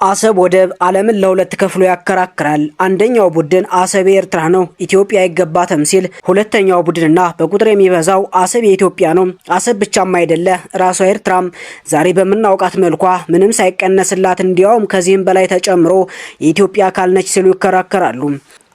አሰብ ወደብ ዓለምን ለሁለት ከፍሎ ያከራክራል። አንደኛው ቡድን አሰብ የኤርትራ ነው፣ ኢትዮጵያ አይገባትም ሲል፣ ሁለተኛው ቡድንና በቁጥር የሚበዛው አሰብ የኢትዮጵያ ነው፣ አሰብ ብቻም አይደለ ራሷ ኤርትራም ዛሬ በምናውቃት መልኳ ምንም ሳይቀነስላት እንዲያውም ከዚህም በላይ ተጨምሮ የኢትዮጵያ አካል ነች ሲሉ ይከራከራሉ።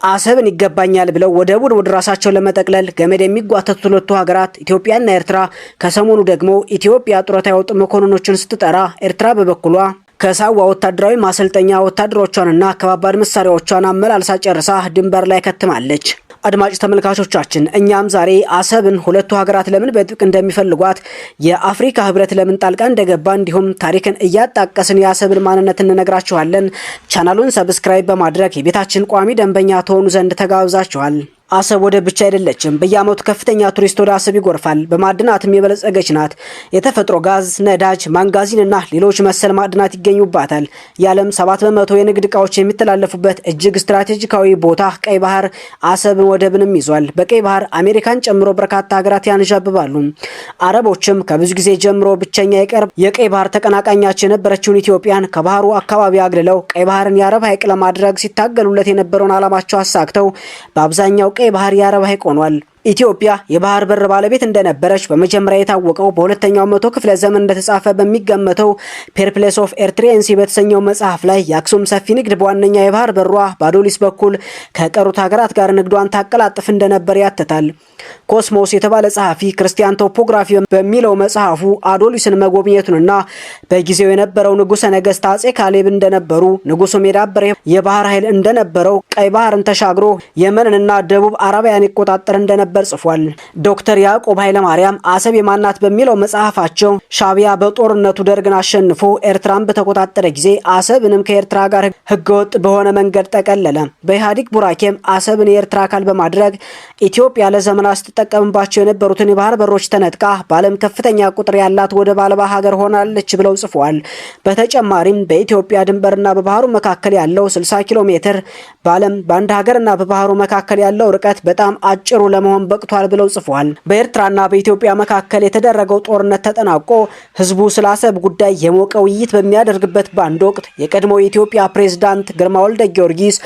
አሰብን ይገባኛል ብለው ወደቡን ወደ ራሳቸው ለመጠቅለል ገመድ የሚጓተቱት ሁለቱ ሀገራት ኢትዮጵያና ኤርትራ፣ ከሰሞኑ ደግሞ ኢትዮጵያ ጡረታ ያወጡ መኮንኖችን ስትጠራ ኤርትራ በበኩሏ ከሳዋ ወታደራዊ ማሰልጠኛ ወታደሮቿንና ከባባድ መሳሪያዎቿን አመላልሳ ጨርሳ ድንበር ላይ ከትማለች። አድማጭ ተመልካቾቻችን እኛም ዛሬ አሰብን ሁለቱ ሀገራት ለምን በጥብቅ እንደሚፈልጓት፣ የአፍሪካ ህብረት ለምን ጣልቃ እንደገባ እንዲሁም ታሪክን እያጣቀስን የአሰብን ማንነት እንነግራችኋለን። ቻናሉን ሰብስክራይብ በማድረግ የቤታችን ቋሚ ደንበኛ ተሆኑ ዘንድ ተጋብዛችኋል። አሰብ ወደብ ብቻ አይደለችም። በየዓመቱ ከፍተኛ ቱሪስት ወደ አሰብ ይጎርፋል። በማዕድናትም የበለጸገች ናት። የተፈጥሮ ጋዝ፣ ነዳጅ፣ ማንጋዚንና ሌሎች መሰል ማዕድናት ይገኙባታል። የዓለም 7% የንግድ ዕቃዎች የሚተላለፉበት እጅግ ስትራቴጂካዊ ቦታ ቀይ ባህር አሰብን ወደብንም ይዟል። በቀይ ባህር አሜሪካን ጨምሮ በርካታ ሀገራት ያንዣብባሉ። አረቦችም ከብዙ ጊዜ ጀምሮ ብቸኛ የቀይ ባህር ተቀናቃኛቸው የነበረችውን ኢትዮጵያን ከባህሩ አካባቢ አግልለው ቀይ ባህርን የአረብ ሐይቅ ለማድረግ ሲታገሉለት የነበረውን ዓላማቸው አሳክተው በአብዛኛው ቀይ ባህር የአረብ ሐይቅ ሆኗል። ኢትዮጵያ የባህር በር ባለቤት እንደነበረች በመጀመሪያ የታወቀው በሁለተኛው መቶ ክፍለ ዘመን እንደተጻፈ በሚገመተው ፔርፕሌስ ኦፍ ኤርትሬንሲ በተሰኘው መጽሐፍ ላይ የአክሱም ሰፊ ንግድ በዋነኛ የባህር በሯ በአዶሊስ በኩል ከቀሩት ሀገራት ጋር ንግዷን ታቀላጥፍ እንደነበር ያትታል። ኮስሞስ የተባለ ጸሐፊ ክርስቲያን ቶፖግራፊ በሚለው መጽሐፉ አዶሊስን መጎብኘቱንና በጊዜው የነበረው ንጉሠ ነገሥት አጼ ካሌብ እንደነበሩ ንጉሡም የዳበረ የባህር ኃይል እንደነበረው ቀይ ባህርን ተሻግሮ የመንንና ደቡብ አረቢያን ይቆጣጠር እንደነበር ጽፏል። ዶክተር ያዕቆብ ኃይለማርያም አሰብ የማናት በሚለው መጽሐፋቸው ሻቢያ በጦርነቱ ደርግን አሸንፎ ኤርትራን በተቆጣጠረ ጊዜ አሰብንም ከኤርትራ ጋር ህገወጥ በሆነ መንገድ ጠቀለለ። በኢህአዴግ ቡራኬም አሰብን የኤርትራ አካል በማድረግ ኢትዮጵያ ለዘመናት ስትጠቀምባቸው የነበሩትን የባህር በሮች ተነጥቃ በዓለም ከፍተኛ ቁጥር ያላት ወደብ አልባ ሀገር ሆናለች ብለው ጽፏል። በተጨማሪም በኢትዮጵያ ድንበርና በባህሩ መካከል ያለው 60 ኪሎ ሜትር በዓለም በአንድ ሀገርና በባህሩ መካከል ያለው ርቀት በጣም አጭሩ ለመሆን በቅቷል ብለው ጽፏል። በኤርትራና በኢትዮጵያ መካከል የተደረገው ጦርነት ተጠናቆ ህዝቡ ስለ አሰብ ጉዳይ የሞቀ ውይይት በሚያደርግበት በአንድ ወቅት የቀድሞው የኢትዮጵያ ፕሬዝዳንት ግርማ ወልደ ጊዮርጊስ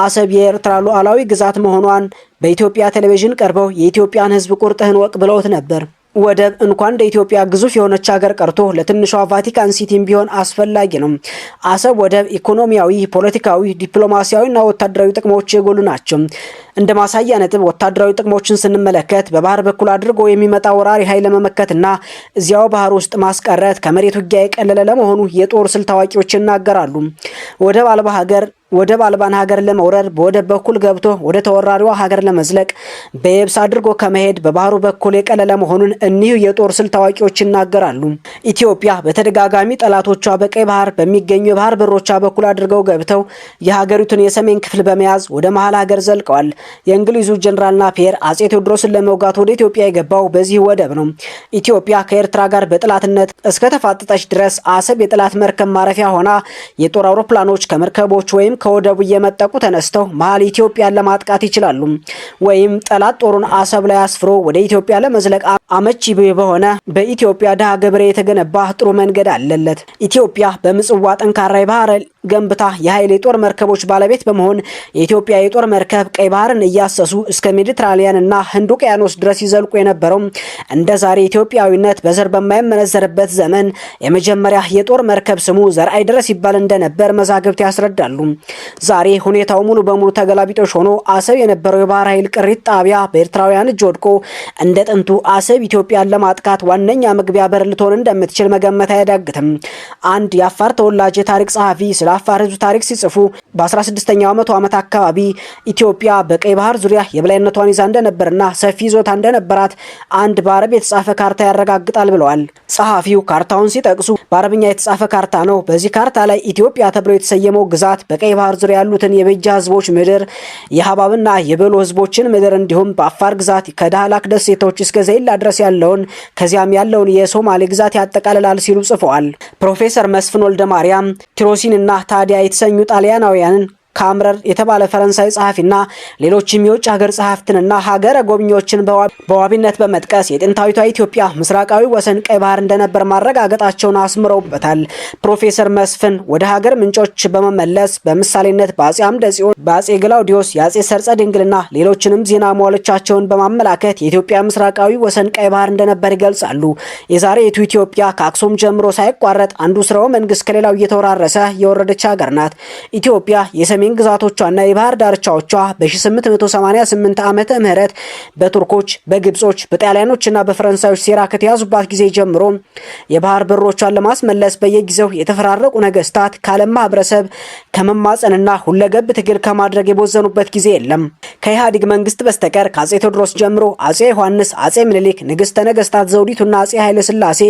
አሰብ የኤርትራ ሉዓላዊ ግዛት መሆኗን በኢትዮጵያ ቴሌቪዥን ቀርበው የኢትዮጵያን ህዝብ ቁርጥህን ወቅ ብለውት ነበር። ወደብ እንኳን ለኢትዮጵያ ግዙፍ የሆነች ሀገር ቀርቶ ለትንሿ ቫቲካን ሲቲም ቢሆን አስፈላጊ ነው። አሰብ ወደብ ኢኮኖሚያዊ፣ ፖለቲካዊ፣ ዲፕሎማሲያዊና ወታደራዊ ጥቅሞች የጎሉ ናቸው። እንደ ማሳያ ነጥብ ወታደራዊ ጥቅሞችን ስንመለከት በባህር በኩል አድርጎ የሚመጣ ወራሪ ኃይል ለመመከትና እዚያው ባህር ውስጥ ማስቀረት ከመሬት ውጊያ የቀለለ ለመሆኑ የጦር ስልት አዋቂዎች ይናገራሉ። ወደብ አልባን ሀገር ለመውረር በወደብ በኩል ገብቶ ወደ ተወራሪዋ ሀገር ለመዝለቅ በየብስ አድርጎ ከመሄድ በባህሩ በኩል የቀለለ መሆኑን እኒሁ የጦር ስልት አዋቂዎች ይናገራሉ። ኢትዮጵያ በተደጋጋሚ ጠላቶቿ በቀይ ባህር በሚገኙ የባህር በሮቿ በኩል አድርገው ገብተው የሀገሪቱን የሰሜን ክፍል በመያዝ ወደ መሀል ሀገር ዘልቀዋል። የእንግሊዙ ጀነራል ናፒየር አጼ ቴዎድሮስን ለመውጋት ወደ ኢትዮጵያ የገባው በዚህ ወደብ ነው። ኢትዮጵያ ከኤርትራ ጋር በጠላትነት እስከ ተፋጠጠች ድረስ አሰብ የጠላት መርከብ ማረፊያ ሆና የጦር አውሮፕላኖች ከመርከቦች ወይም ከወደቡ እየመጠቁ ተነስተው መሀል ኢትዮጵያን ለማጥቃት ይችላሉ። ወይም ጠላት ጦሩን አሰብ ላይ አስፍሮ ወደ ኢትዮጵያ ለመዝለቅ አመቺ በሆነ በኢትዮጵያ ድሃ ገበሬ የተገነባ ጥሩ መንገድ አለለት። ኢትዮጵያ በምጽዋ ጠንካራ የባህር ገንብታ የኃይል የጦር መርከቦች ባለቤት በመሆን የኢትዮጵያ የጦር መርከብ ቀይ ባህርን እያሰሱ እስከ ሜዲትራኒያን እና ህንድ ውቅያኖስ ድረስ ይዘልቁ የነበረው እንደ ዛሬ ኢትዮጵያዊነት በዘር በማይመነዘርበት ዘመን የመጀመሪያ የጦር መርከብ ስሙ ዘርአይ ድረስ ይባል እንደነበር መዛግብት ያስረዳሉ። ዛሬ ሁኔታው ሙሉ በሙሉ ተገላቢጦሽ ሆኖ አሰብ የነበረው የባህር ኃይል ቅሪት ጣቢያ በኤርትራውያን እጅ ወድቆ እንደ ጥንቱ አሰብ ኢትዮጵያን ለማጥቃት ዋነኛ መግቢያ በር ልትሆን እንደምትችል መገመት አያዳግትም። አንድ የአፋር ተወላጅ የታሪክ ጸሐፊ ስለ አፋር ህዝብ ታሪክ ሲጽፉ በ16ኛው መቶ ዓመት አካባቢ ኢትዮጵያ በቀይ ባህር ዙሪያ የበላይነቷን ይዛ እንደነበርና ሰፊ ይዞታ እንደነበራት አንድ በአረብ የተጻፈ ካርታ ያረጋግጣል ብለዋል። ጸሐፊው ካርታውን ሲጠቅሱ በአረብኛ የተጻፈ ካርታ ነው። በዚህ ካርታ ላይ ኢትዮጵያ ተብሎ የተሰየመው ግዛት በቀይ ባህር ዙሪያ ያሉትን የቤጃ ህዝቦች ምድር፣ የሀባብና የበሎ ህዝቦችን ምድር እንዲሁም በአፋር ግዛት ከዳህላክ ደሴቶች እስከ ዘይላ ድረስ ያለውን ከዚያም ያለውን የሶማሌ ግዛት ያጠቃልላል ሲሉ ጽፈዋል። ፕሮፌሰር መስፍን ወልደ ማርያም ቲሮሲንና ታዲያ የተሰኙ ጣሊያናውያንን ካምረር የተባለ ፈረንሳይ ጸሐፊና ሌሎችም የውጭ ሀገር ጸሐፍትንና ሀገረ ጎብኚዎችን በዋቢነት በመጥቀስ የጥንታዊቷ ኢትዮጵያ ምስራቃዊ ወሰን ቀይ ባህር እንደነበር ማረጋገጣቸውን አስምረውበታል። ፕሮፌሰር መስፍን ወደ ሀገር ምንጮች በመመለስ በምሳሌነት በአጼ አምደ ጽዮን፣ በአጼ ግላውዲዮስ፣ የአጼ ሰርጸ ድንግልና ሌሎችንም ዜና መዋሎቻቸውን በማመላከት የኢትዮጵያ ምስራቃዊ ወሰን ቀይ ባህር እንደነበር ይገልጻሉ። የዛሬቱ ኢትዮጵያ ከአክሱም ጀምሮ ሳይቋረጥ አንዱ ስርወ መንግስት ከሌላው እየተወራረሰ የወረደች ሀገር ናት። ኢትዮጵያ የሰሜን ግዛቶቿና የባህር ዳርቻዎቿ በ1888 ዓመተ ምህረት በቱርኮች፣ በግብጾች፣ በጣሊያኖችና በፈረንሳዮች ሴራ ከተያዙባት ጊዜ ጀምሮ የባህር በሮቿን ለማስመለስ በየጊዜው የተፈራረቁ ነገስታት ከዓለም ማህበረሰብ ከመማጸንና ሁለገብ ትግል ከማድረግ የቦዘኑበት ጊዜ የለም። ከኢህአዴግ መንግስት በስተቀር ከአጼ ቴዎድሮስ ጀምሮ አጼ ዮሐንስ፣ አጼ ምኒልክ፣ ንግስተ ነገስታት ዘውዲቱና አጼ ኃይለ ሥላሴ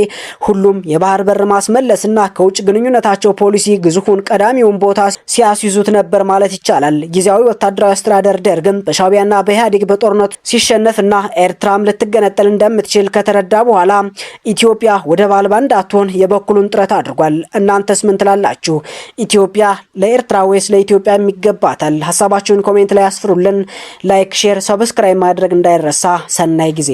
ሁሉም የባህር በር ማስመለስና ከውጭ ግንኙነታቸው ፖሊሲ ግዙፉን ቀዳሚውን ቦታ ሲያስይዙት ነበር ማለት ይቻላል። ጊዜያዊ ወታደራዊ አስተዳደር ደርግም በሻዕቢያና በኢህአዴግ በጦርነቱ ሲሸነፍና ኤርትራም ልትገነጠል እንደምትችል ከተረዳ በኋላ ኢትዮጵያ ወደብ አልባ እንዳትሆን የበኩሉን ጥረት አድርጓል። እናንተስ ምን ትላላችሁ? ኢትዮጵያ ለኤርትራ ወይስ ለኢትዮጵያ የሚገባታል? ሀሳባችሁን ኮሜንት ላይ አስፍሩልን። ላይክ፣ ሼር፣ ሰብስክራይብ ማድረግ እንዳይረሳ። ሰናይ ጊዜ